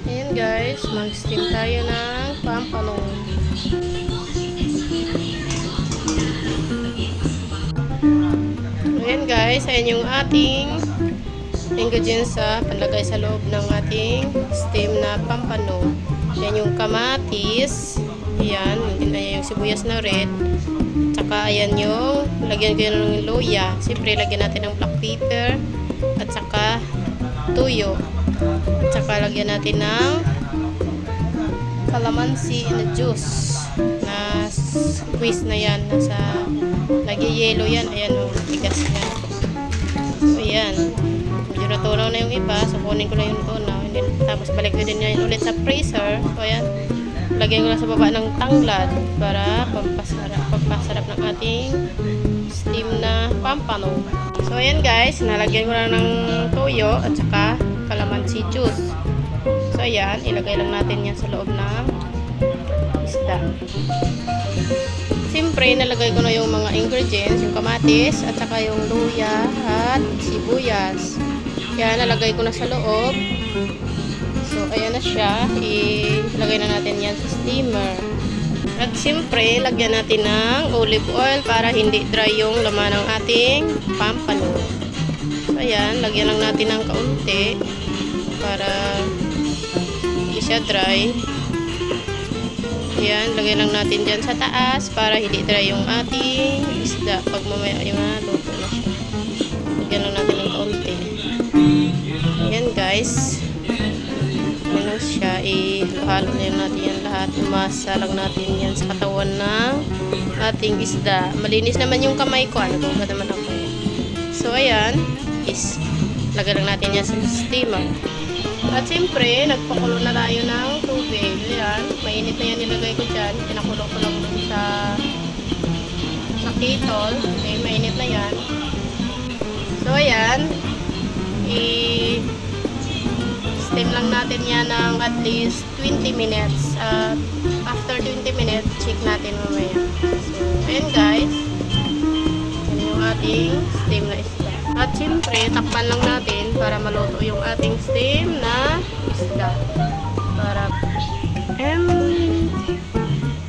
Ayan guys, mag-steam tayo ng pampalong. Ayan guys, ayan yung ating ingredients sa panlagay sa loob ng ating steam na pampano. Ayan yung kamatis. Ayan, ayan yung sibuyas na red. Tsaka ayan yung lagyan ko ng luya. Siyempre lagyan natin ng black pepper at saka tuyo. At saka lagyan natin ng calamansi na juice na squeeze na yan. Nasa lagi yellow yan. Ayan yung tigas niya. So ayan. Medyo natunaw na yung iba. So kunin ko na yung natunaw. Tapos balik ko din yan ulit sa freezer. So ayan. Lagyan ko na sa baba ng tanglad para pampasarap ng ating steam na pampano. So ayan guys. Nalagyan ko na ng toyo at saka calamansi juice. So ayan. Ilagay lang natin yan sa loob ng isda. Siyempre, nalagay ko na yung mga ingredients, yung kamatis, at saka yung luya at sibuyas. Kaya nalagay ko na sa loob. So, ayan na siya. Ilagay na natin yan sa steamer. At siyempre, lagyan natin ng olive oil para hindi dry yung laman ng ating pampano. So, ayan. Lagyan lang natin ng kaunti para hindi siya dry. Ayan, lagay lang natin dyan sa taas para hindi dry yung ating isda pag mamaya yung luto na siya. Lagyan lang natin ng kaunti. Ayan guys. Ayan siya. Ihalo na natin yan lahat. Umasa lang natin yan sa katawan ng ating isda. Malinis naman yung kamay ko. Ano ba naman ako eh. So ayan. Lagay lang natin yan sa steamer. At siyempre, nagpakulo na tayo ng tubig. Ayan, mainit na yan nilagay ko dyan. Pinakulo ko lang dun sa kettle. Okay, mainit na yan. So, ayan. I-steam lang natin yan ng at least 20 minutes. After 20 minutes, check natin mamaya. So, ayan guys. Yan yung ating steam na isda. At siyempre, takpan lang natin para maluto yung ating steam na isda.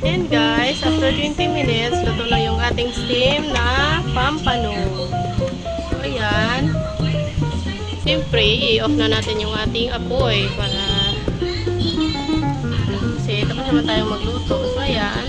And guys, after 20 minutes, luto na yung ating steam na pampano. So, ayan. Siyempre, i-off na natin yung ating apoy para kasi tapos naman tayong magluto. So, ayan.